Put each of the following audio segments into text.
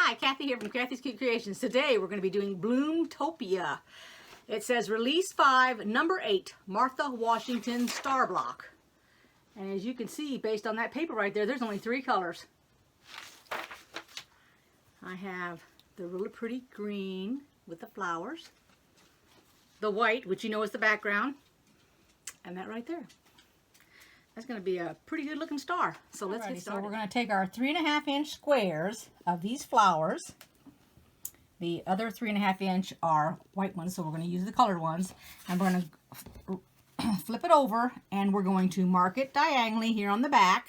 Hi, Kathy here from Kathy's Cute Creations. Today we're going to be doing Bloom Topia. It says Release 5, Number 8, Martha Washington Star Block. And as you can see, based on that paper right there, there's only 3 colors. I have the really pretty green with the flowers, the white, which you know is the background, and that right there. That's going to be a pretty good looking star. So let's get started. So we're going to take our 3.5-inch squares of these flowers. The other 3.5-inch are white ones, so we're going to use the colored ones. And we're going to flip it over, and we're going to mark it diagonally here on the back.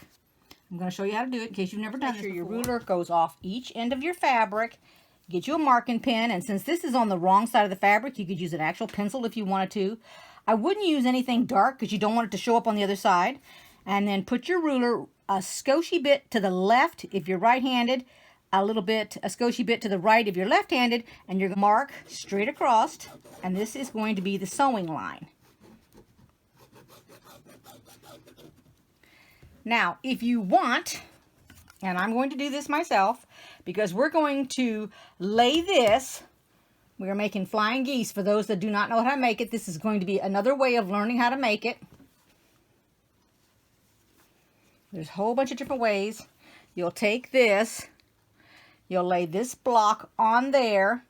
I'm going to show you how to do it in case you've never done this before. Your ruler goes off each end of your fabric. Get you a marking pen, and since this is on the wrong side of the fabric, you could use an actual pencil if you wanted to. I wouldn't use anything dark because you don't want it to show up on the other side. And then put your ruler a scoshy bit to the left if you're right-handed, a scoshy bit to the right if you're left-handed, and you're going to mark straight across. And this is going to be the sewing line. Now, if you want, and I'm going to do this myself, because we're going to lay this. We are making flying geese. For those that do not know how to make it, this is going to be another way of learning how to make it. There's a whole bunch of different ways. You'll take this, you'll lay this block on there.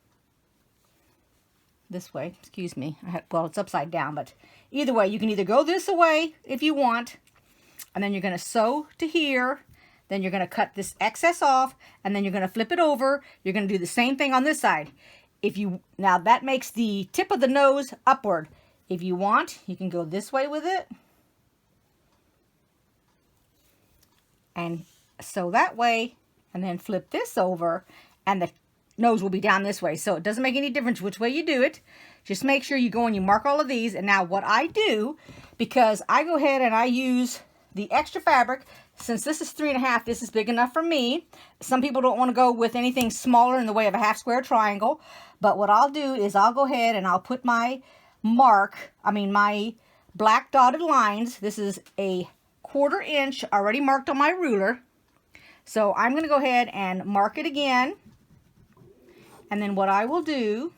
This way, excuse me. Well, it's upside down, but either way, you can either go this way if you want, and then you're going to sew to here. Then you're going to cut this excess off, and then you're going to flip it over. You're going to do the same thing on this side. Now that makes the tip of the nose upward. If you want, you can go this way with it. And sew that way, and then flip this over, and the nose will be down this way. So it doesn't make any difference which way you do it. Just make sure you go and you mark all of these. And now what I do, because I go ahead and I use the extra fabric, since this is 3.5, this is big enough for me. Some people don't want to go with anything smaller in the way of a half square triangle. But what I'll do is I'll go ahead and I'll put my my black dotted lines. This is a 1/4 inch already marked on my ruler. So I'm going to go ahead and mark it again. And then what I will do,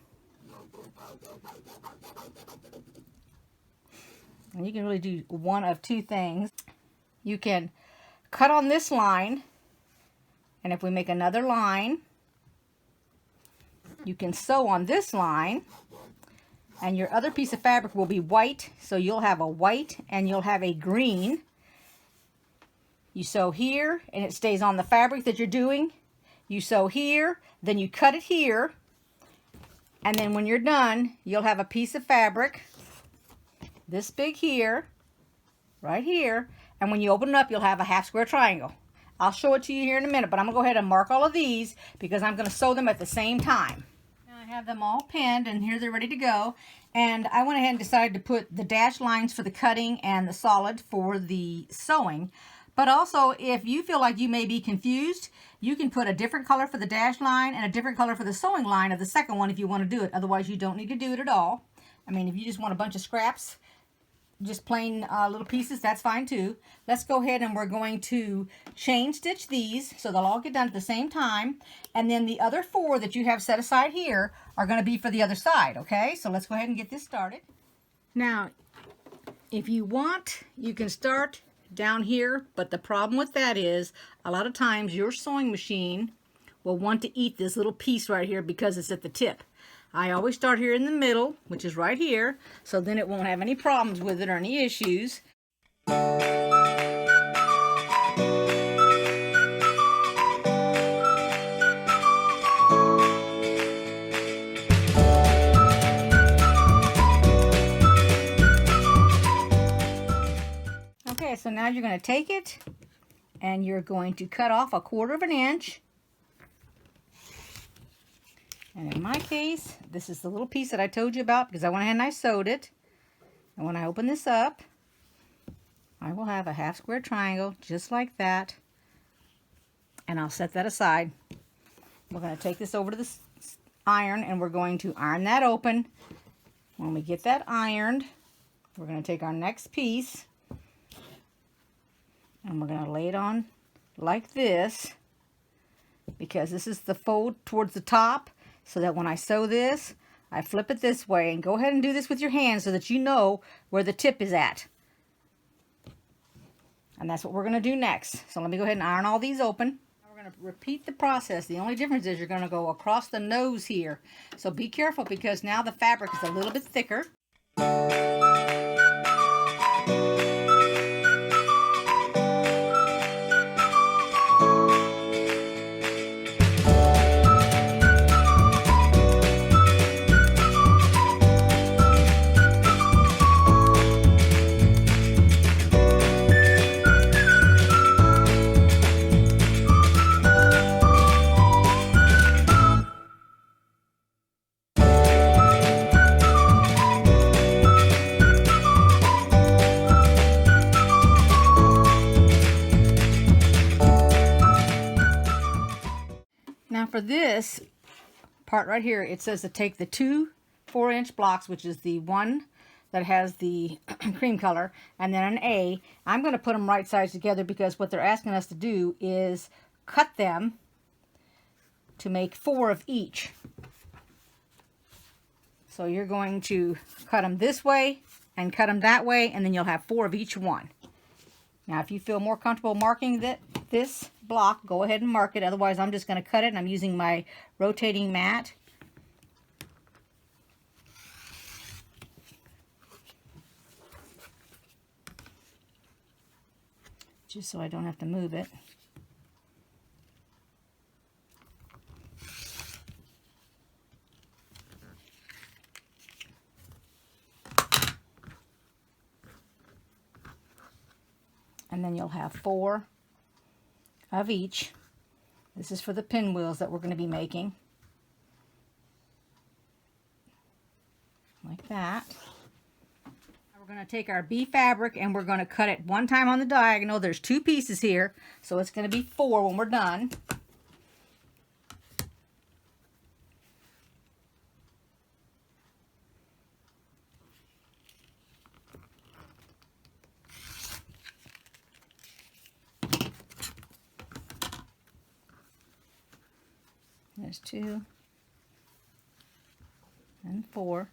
and you can really do one of 2 things. You can cut on this line, and if we make another line, you can sew on this line, and your other piece of fabric will be white, so you'll have a white and you'll have a green. You sew here, and it stays on the fabric that you're doing. You sew here, then you cut it here, and then when you're done, you'll have a piece of fabric this big here, right here, and when you open it up, you'll have a half square triangle. I'll show it to you here in a minute, but I'm going to go ahead and mark all of these because I'm going to sew them at the same time. Now I have them all pinned, and here they're ready to go. And I went ahead and decided to put the dashed lines for the cutting and the solid for the sewing. But also, if you feel like you may be confused, you can put a different color for the dash line and a different color for the sewing line of the second one if you want to do it. Otherwise, you don't need to do it at all. I mean, if you just want a bunch of scraps, just plain little pieces, that's fine too. Let's go ahead and we're going to chain stitch these so they'll all get done at the same time. And then the other 4 that you have set aside here are going to be for the other side, okay? So let's go ahead and get this started. Now, if you want, you can start down here, but the problem with that is a lot of times your sewing machine will want to eat this little piece right here because it's at the tip. I always start here in the middle, which is right here, so then it won't have any problems with it or any issues. Okay, so now you're going to take it and you're going to cut off 1/4 inch. And in my case, this is the little piece that I told you about because I went ahead and I sewed it. And when I open this up, I will have a half square triangle just like that. And I'll set that aside. We're going to take this over to the iron and we're going to iron that open. When we get that ironed, we're going to take our next piece and we're going to lay it on like this. because this is the fold towards the top, so that when I sew this, I flip it this way. And go ahead and do this with your hands so that you know where the tip is at. And that's what we're going to do next. So let me go ahead and iron all these open. We're going to repeat the process. The only difference is you're going to go across the nose here. So be careful, because now the fabric is a little bit thicker. Now for this part right here, it says to take the two 4-inch blocks, which is the one that has the cream color, and then an A. I'm going to put them right sides together, because what they're asking us to do is cut them to make 4 of each. So you're going to cut them this way and cut them that way, and then you'll have 4 of each one. Now, if you feel more comfortable marking this block, go ahead and mark it. Otherwise, I'm just going to cut it, and I'm using my rotating mat. Just so I don't have to move it. And then you'll have 4 of each. This is for the pinwheels that we're going to be making. Like that. We're going to take our B fabric and we're going to cut it one time on the diagonal. There's 2 pieces here, so it's going to be 4 when we're done. There's 2 and 4.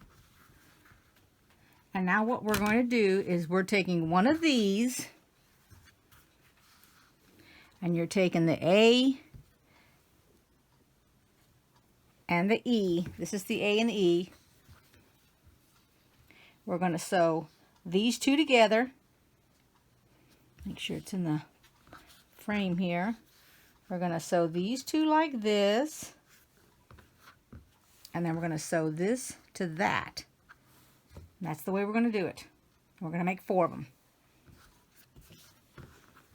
And now what we're going to do is we're taking one of these, and you're taking the A and the E. This is the A and the E. We're going to sew these 2 together. Make sure it's in the frame here. We're going to sew these 2 like this. And then we're going to sew this to that. And that's the way we're going to do it. We're going to make 4 of them.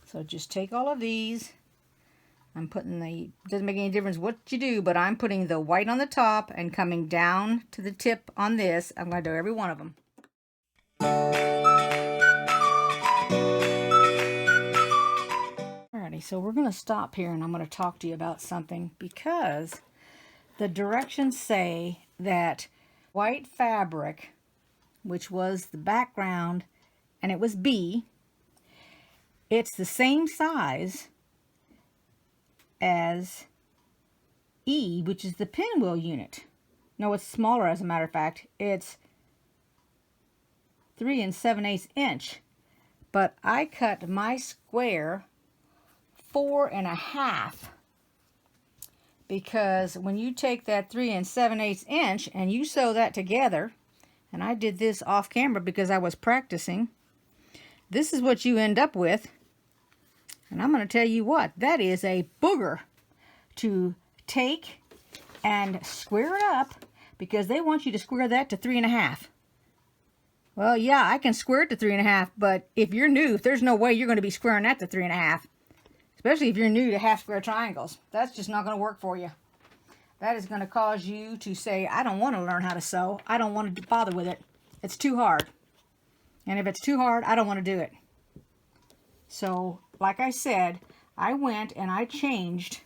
So just take all of these. I'm putting the, doesn't make any difference what you do, but I'm putting the white on the top and coming down to the tip on this. I'm going to do every one of them. Alrighty, so we're going to stop here, and I'm going to talk to you about something, because the directions say that white fabric, which was the background, and it was B, it's the same size as E, which is the pinwheel unit. No, it's smaller, as a matter of fact. It's 3 7/8 inch. But I cut my square 4 1/2. Because when you take that 3 7/8 inch and you sew that together, and I did this off camera because I was practicing, this is what you end up with. And I'm going to tell you what, that is a booger to take and square it up, because they want you to square that to 3 1/2. Well, yeah, I can square it to 3 1/2, but if you're new, there's no way you're going to be squaring that to 3 1/2. Especially if you're new to half square triangles. That's just not going to work for you. That is going to cause you to say, I don't want to learn how to sew. I don't want to bother with it. It's too hard. And if it's too hard, I don't want to do it. So, like I said, I went and I changed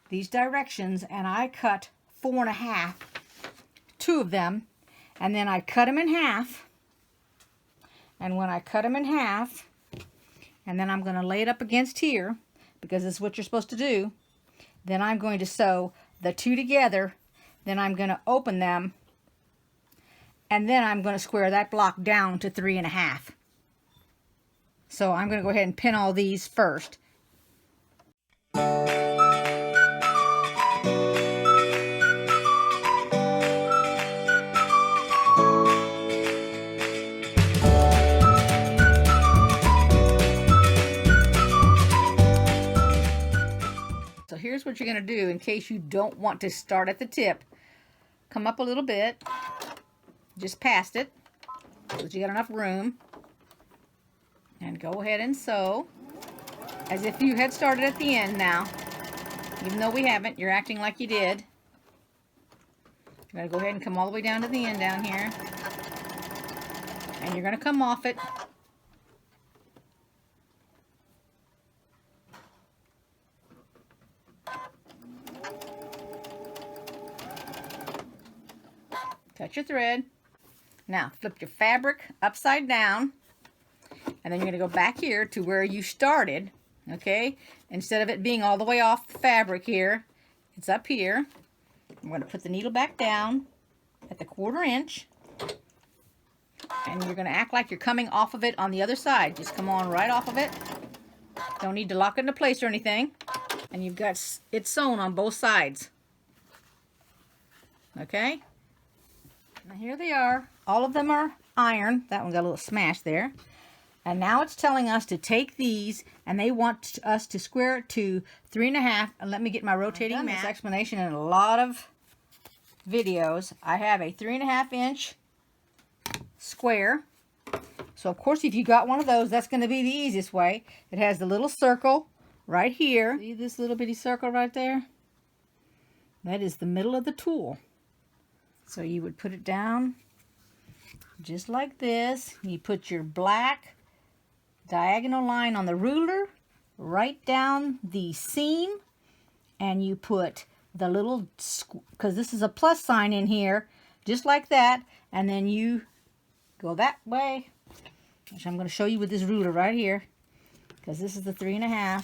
these directions, and I cut 4 1/2, 2 of them, and then I cut them in half. And when I cut them in half, and then I'm going to lay it up against here, because this is what you're supposed to do. Then I'm going to sew the two together. Then I'm going to open them. And then I'm going to square that block down to 3.5. So I'm going to go ahead and pin all these first. So here's what you're going to do in case you don't want to start at the tip. Come up a little bit, just past it, so that you got enough room. And go ahead and sew as if you had started at the end now. Even though we haven't, you're acting like you did. You're going to go ahead and come all the way down to the end down here. And you're going to come off it. Cut your thread. Now flip your fabric upside down, and then you're going to go back here to where you started, okay? Instead of it being all the way off the fabric here, it's up here. I'm going to put the needle back down at the 1/4 inch, and you're going to act like you're coming off of it on the other side. Just come on right off of it. Don't need to lock it into place or anything. And you've got it sewn on both sides. Okay? Now here they are. All of them are iron. That one got a little smash there. And now it's telling us to take these, and they want us to square it to 3.5. And let me get my rotating mat. This explanation in a lot of videos. I have a 3.5 inch square. So of course, if you got one of those, that's going to be the easiest way. It has the little circle right here. See this little bitty circle right there? That is the middle of the tool. So you would put it down just like this. You put your black diagonal line on the ruler right down the seam, and you put the little, because this is a plus sign in here, just like that, and then you go that way, which I'm going to show you with this ruler right here, because this is the 3.5.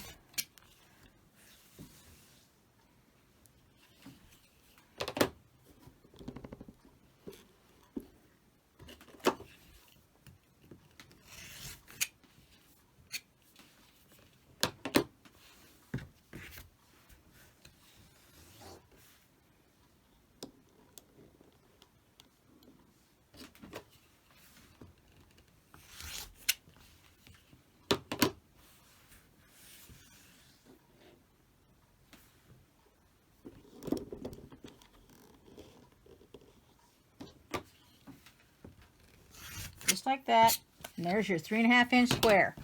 Just like that, and there's your 3.5 inch square.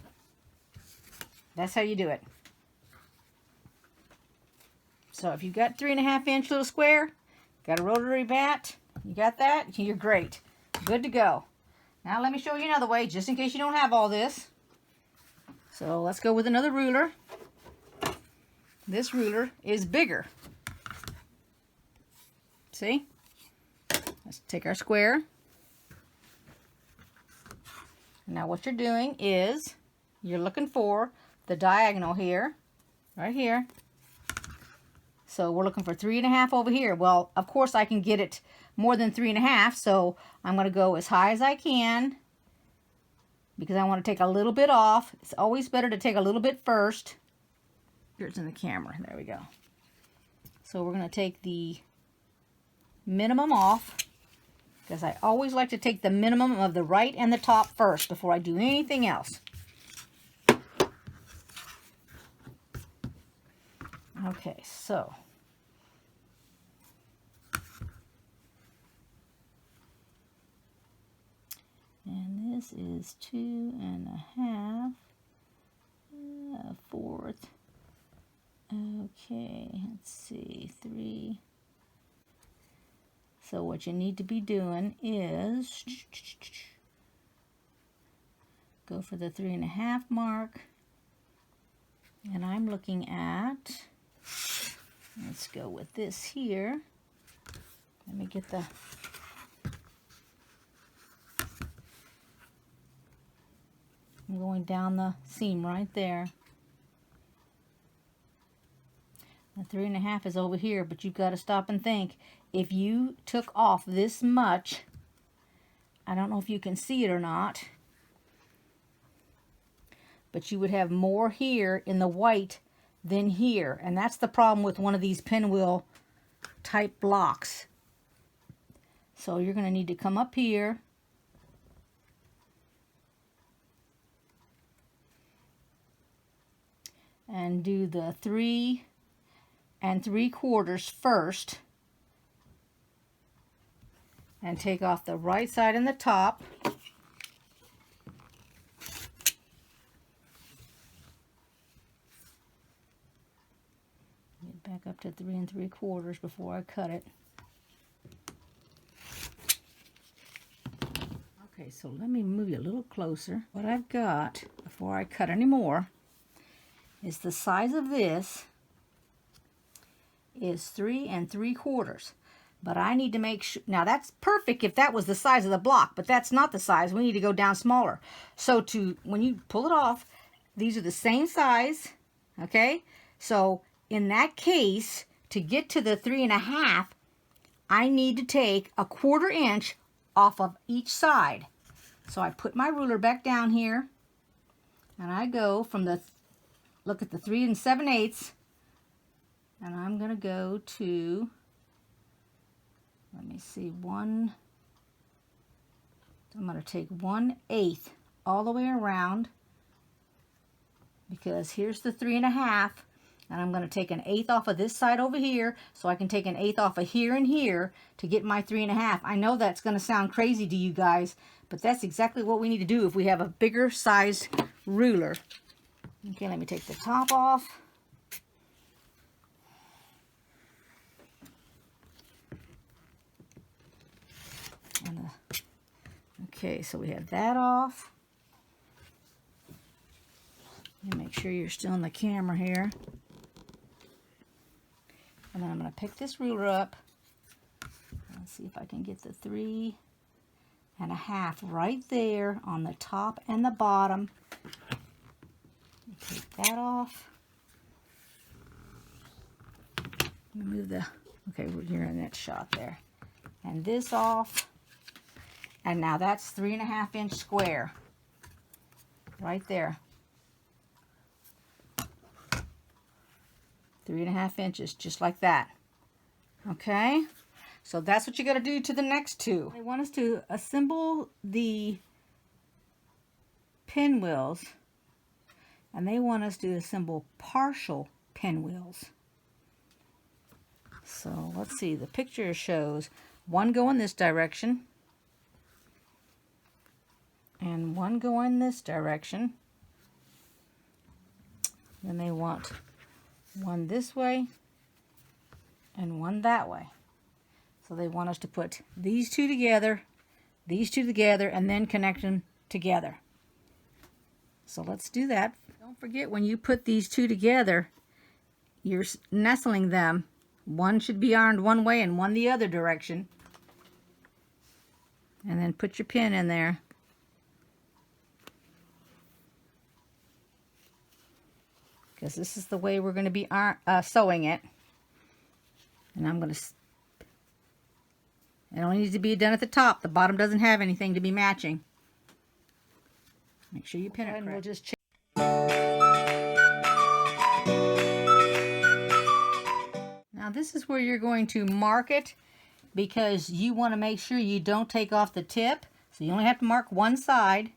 That's how you do it. So if you've got 3.5 inch little square, got a rotary bat, you got that, you're great. Good to go. Now let me show you another way, just in case you don't have all this. So let's go with another ruler. This ruler is bigger. See? Let's take our square. Now what you're doing is you're looking for the diagonal here, right here. So we're looking for 3.5 over here. Well, of course I can get it more than 3.5, so I'm going to go as high as I can because I want to take a little bit off. It's always better to take a little bit first. Here's in the camera. There we go. So we're going to take the minimum off, because I always like to take the minimum of the right and the top first before I do anything else. Okay, so and this is 2.5, 1/4. Okay, let's see, 3. So what you need to be doing is go for the 3.5 mark, and I'm looking at, let's go with this here. Let me get the, I'm going down the seam right there. The 3.5 is over here, but you've got to stop and think. If you took off this much, I don't know if you can see it or not, but you would have more here in the white than here. And that's the problem with one of these pinwheel type blocks. So you're going to need to come up here and do the 3 3/4 first, and take off the right side and the top. Get back up to 3 3/4 before I cut it. Okay, so let me move you a little closer. What I've got, before I cut any more, is the size of this is 3 3/4. But I need to make sure, now that's perfect if that was the size of the block, but that's not the size. We need to go down smaller. So when you pull it off, these are the same size, okay? So in that case, to get to the 3.5, I need to take a 1/4 inch off of each side. So I put my ruler back down here, and I go from look at the 3 7/8, and I'm going to go to, let me see, I'm going to take 1/8 all the way around, because here's the 3.5, and I'm going to take 1/8 off of this side over here, so I can take 1/8 off of here and here to get my 3.5. I know that's going to sound crazy to you guys, but that's exactly what we need to do if we have a bigger size ruler. Okay, let me take the top off. Okay, so we have that off. You make sure you're still in the camera here. And then I'm going to pick this ruler up. Let's see if I can get the 3.5 right there on the top and the bottom. Take that off. Let me move the, okay, you're in that shot there. And this off. And now that's 3.5 inch square. Right there. 3.5 inches, just like that. Okay? So that's what you got to do to the next two. They want us to assemble the pinwheels, and they want us to assemble partial pinwheels. So let's see, the picture shows one going this direction and one going this direction. Then they want one this way and one that way. So they want us to put these two together, and then connect them together. So let's do that. Don't forget, when you put these two together, you're nestling them. One should be ironed one way and one the other direction. And then put your pin in there. Because this is the way we're going to be sewing it. And I'm going to, it only needs to be done at the top. The bottom doesn't have anything to be matching. Make sure you pin it correct. We'll just check. Now this is where you're going to mark it, because you want to make sure you don't take off the tip. So you only have to mark one side.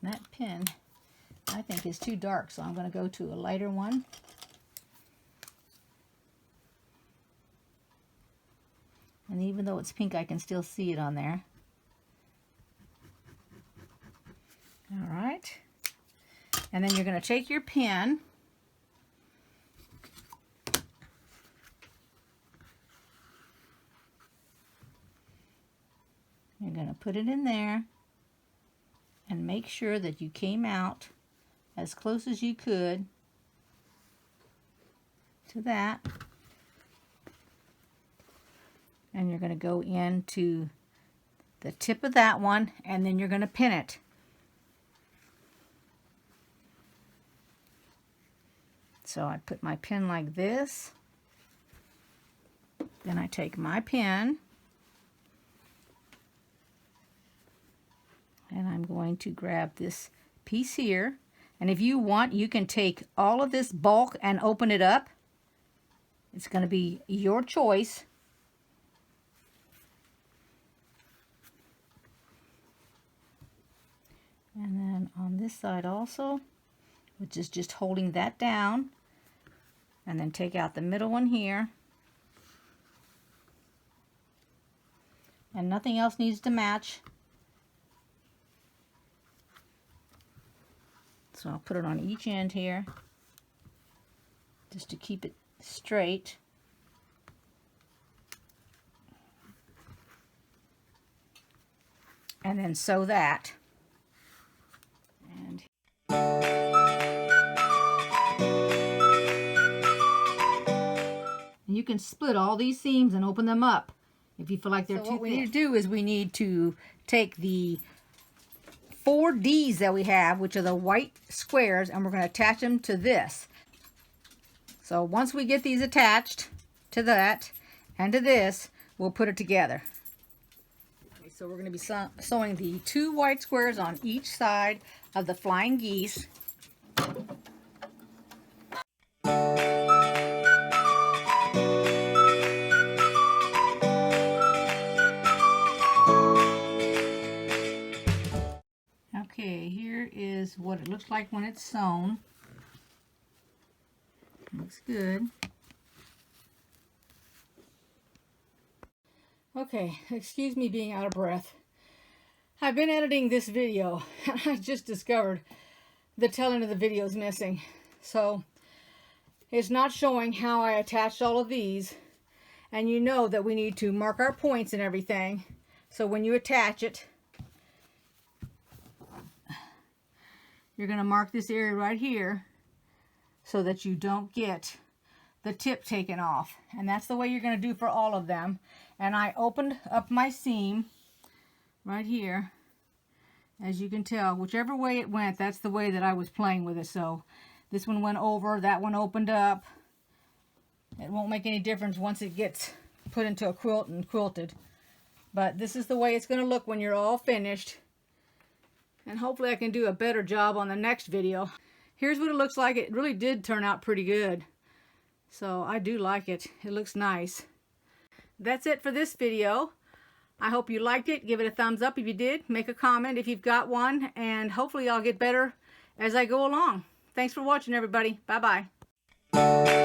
That pin, I think, is too dark, so I'm going to go to a lighter one. And even though it's pink, I can still see it on there. All right. And then you're going to take your pin, you're going to put it in there, and make sure that you came out as close as you could to that. And you're going to go into the tip of that one, and then you're going to pin it. So I put my pin like this. Then I take my pin and I'm going to grab this piece here. And if you want, you can take all of this bulk and open it up. It's going to be your choice. And then on this side also, which is just holding that down. And then take out the middle one here. And nothing else needs to match. So I'll put it on each end here, just to keep it straight. And then sew that. And you can split all these seams and open them up if you feel like they're too thick. What we need to do is we need to take the 4 D's that we have, which are the white squares, and we're going to attach them to this. So once we get these attached to that and to this, we'll put it together. Okay, so we're going to be sewing the 2 white squares on each side of the flying geese. Okay, here is what it looks like when it's sewn. Looks good. Okay, excuse me being out of breath. I've been editing this video and I just discovered the telling of the video is missing. So it's not showing how I attached all of these. And you know that we need to mark our points and everything. So when you attach it, you're going to mark this area right here so that you don't get the tip taken off. And that's the way you're going to do for all of them. And I opened up my seam right here. As you can tell, whichever way it went, that's the way that I was playing with it. So this one went over, that one opened up. It won't make any difference once it gets put into a quilt and quilted. But this is the way it's going to look when you're all finished. And hopefully I can do a better job on the next video. Here's what it looks like. It really did turn out pretty good. So I do like it. It looks nice. That's it for this video. I hope you liked it. Give it a thumbs up if you did. Make a comment if you've got one. And hopefully I'll get better as I go along. Thanks for watching, everybody. Bye-bye.